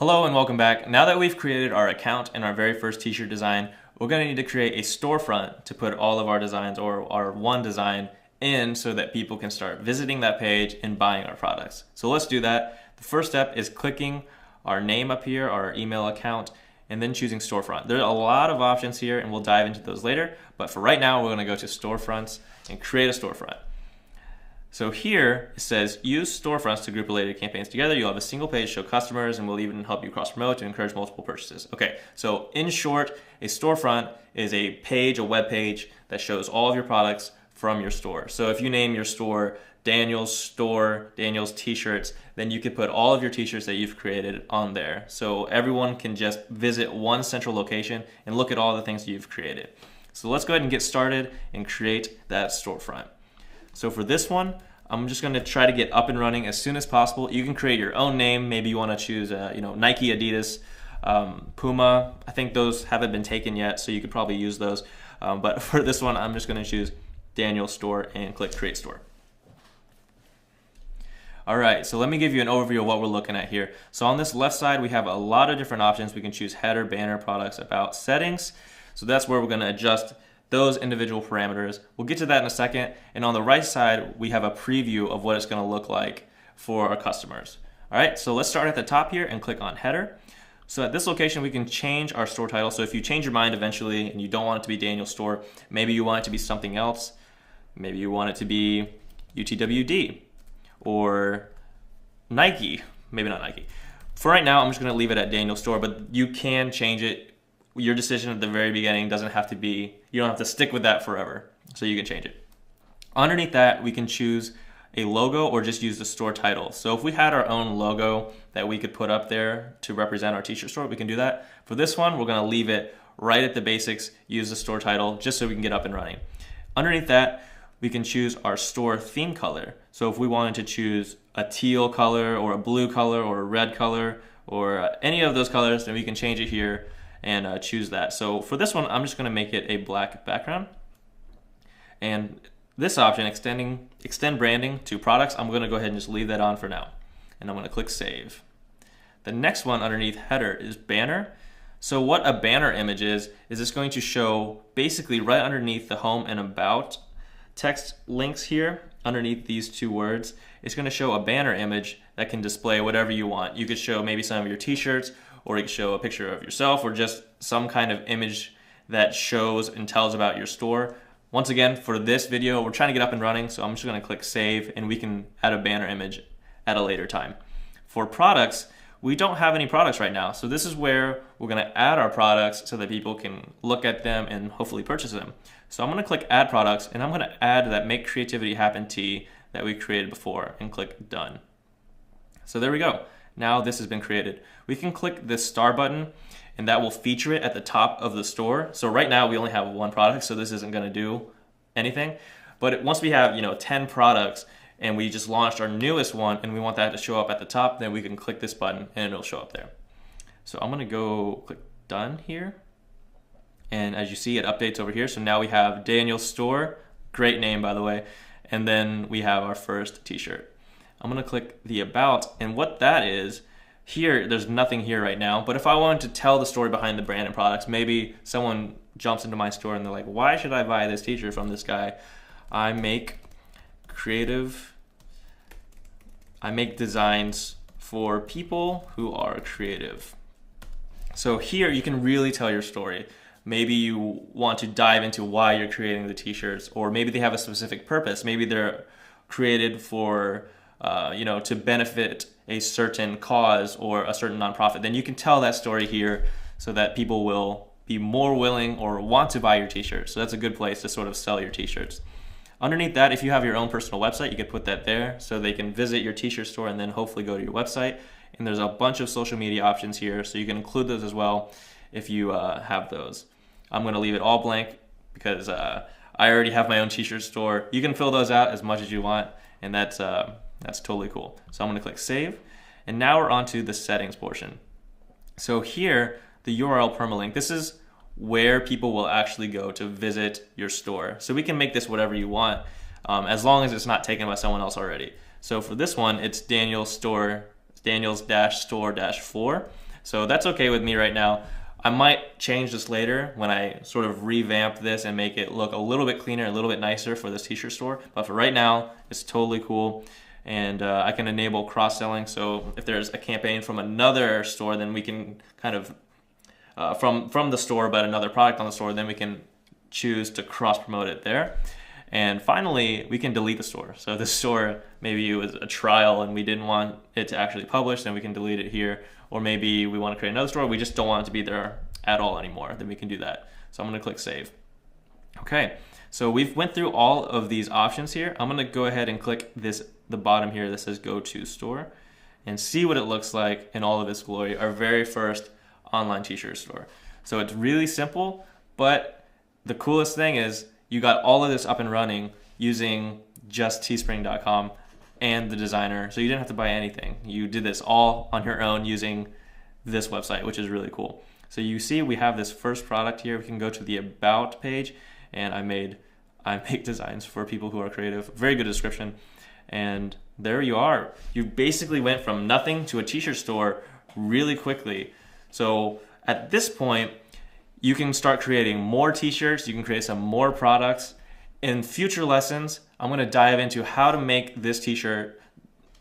Hello and welcome back. Now that we've created our account and our very first t-shirt design, we're going to need to create a storefront to put all of our designs or our one design in so that people can start visiting that page and buying our products. So let's do that. The first step is clicking our name up here, our email account, and then choosing storefront. There are a lot of options here and we'll dive into those later, but for right now we're going to go to storefronts and create a storefront. So here it says use storefronts to group related campaigns together. You'll have a single page show customers and we'll even help you cross promote to encourage multiple purchases. Okay, so in short, a storefront is a page, a web page that shows all of your products from your store. So if you name your store Daniel's Store, Daniel's T-shirts, then you could put all of your T-shirts that you've created on there. So everyone can just visit one central location and look at all the things you've created. So let's go ahead and get started and create that storefront. So for this one, I'm just going to try to get up and running as soon as possible. You can create your own name. Maybe you want to choose, Nike, Adidas, Puma. I think those haven't been taken yet, so you could probably use those. But for this one, I'm just going to choose Daniel Store and click Create Store. All right, so let me give you an overview of what we're looking at here. So on this left side, we have a lot of different options. We can choose header, banner, products, about, settings. So that's where we're going to adjust those individual parameters. We'll get to that in a second. And on the right side, we have a preview of what it's going to look like for our customers. All right, so let's start at the top here and click on header. So at this location, we can change our store title. So if you change your mind eventually and you don't want it to be Daniel Store, maybe you want it to be something else. Maybe you want it to be UTWD or Nike, maybe not Nike. For right now, I'm just going to leave it at Daniel Store, but you can change it. Your decision at the very beginning doesn't have to be, you don't have to stick with that forever, so you can change it. Underneath that, we can choose a logo or just use the store title. So if we had our own logo that we could put up there to represent our t-shirt store, we can do that. For this one, we're gonna leave it right at the basics, use the store title, just so we can get up and running. Underneath that, we can choose our store theme color. So if we wanted to choose a teal color or a blue color or a red color or any of those colors, then we can change it here and choose that. So for this one, I'm just going to make it a black background. And this option, extend branding to products, I'm going to go ahead and just leave that on for now. And I'm going to click save. The next one underneath header is banner. So what a banner image is it's going to show basically right underneath the home and about text links here, underneath these two words, it's going to show a banner image that can display whatever you want. You could show maybe some of your t-shirts, or you can show a picture of yourself, or just some kind of image that shows and tells about your store. Once again, for this video, we're trying to get up and running, so I'm just going to click save, and we can add a banner image at a later time. For products, we don't have any products right now, so this is where we're going to add our products so that people can look at them and hopefully purchase them. So I'm going to click add products, and I'm going to add that Make Creativity Happen tee that we created before, and click done. So there we go. Now this has been created. We can click this star button and that will feature it at the top of the store. So right now we only have one product, so this isn't going to do anything. But once we have 10 products and we just launched our newest one and we want that to show up at the top, then we can click this button and it'll show up there. So I'm going to go click done here. And as you see, it updates over here. So now we have Daniel Store, great name by the way, and then we have our first t-shirt. I'm going to click the about, and what that is, here, there's nothing here right now, but if I wanted to tell the story behind the brand and products, maybe someone jumps into my store and they're like, why should I buy this t-shirt from this guy? I make designs for people who are creative. So here you can really tell your story. Maybe you want to dive into why you're creating the t-shirts, or maybe they have a specific purpose. Maybe they're created for to benefit a certain cause or a certain nonprofit. Then you can tell that story here so that people will be more willing or want to buy your t-shirts. So that's a good place to sort of sell your t-shirts. Underneath that, if you have your own personal website, you could put that there so they can visit your t-shirt store and then hopefully go to your website. And there's a bunch of social media options here, so you can include those as well if you have those. I'm going to leave it all blank because I already have my own t-shirt store. You can fill those out as much as you want, and that's totally cool. So I'm going to click save. And now we're on to the settings portion. So here, the URL permalink, this is where people will actually go to visit your store. So we can make this whatever you want, as long as it's not taken by someone else already. So for this one, it's Daniel's-store-4. So that's okay with me right now. I might change this later when I sort of revamp this and make it look a little bit cleaner, a little bit nicer for this t-shirt store. But for right now, it's totally cool. And I can enable cross-selling. So if there's a campaign from another store, then we can kind of, from the store, but another product on the store, then we can choose to cross-promote it there. And finally, we can delete the store. So the store, maybe it was a trial and we didn't want it to actually publish, then we can delete it here. Or maybe we want to create another store, we just don't want it to be there at all anymore, then we can do that. So I'm gonna click save. Okay, so we've went through all of these options here. I'm gonna go ahead and click the bottom here that says go to store and see what it looks like in all of its glory, our very first online t-shirt store. So it's really simple, but the coolest thing is you got all of this up and running using just teespring.com and the designer. So you didn't have to buy anything. You did this all on your own using this website, which is really cool. So you see we have this first product here. We can go to the about page, and I make designs for people who are creative. Very good description. And there you are. You basically went from nothing to a t-shirt store really quickly. So at this point, you can start creating more t-shirts, you can create some more products. In future lessons, I'm gonna dive into how to make this t-shirt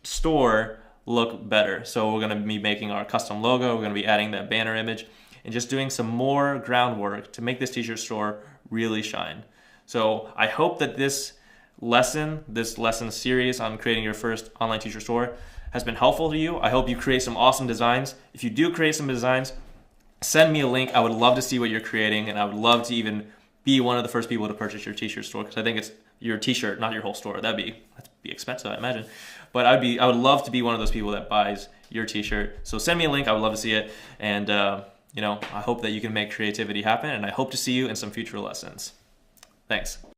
store look better. So we're gonna be making our custom logo, we're gonna be adding that banner image, and just doing some more groundwork to make this t-shirt store really shine. So I hope that this lesson series on creating your first online t-shirt store has been helpful to you. I hope you create some awesome designs. If you do create some designs, send me a link. I would love to see what you're creating, and I would love to even be one of the first people to purchase your t-shirt store, because I think it's your t-shirt, not your whole store. That'd be expensive, I imagine. But I would love to be one of those people that buys your t-shirt. So send me a link. I would love to see it. And I hope that you can make creativity happen, and I hope to see you in some future lessons. Thanks.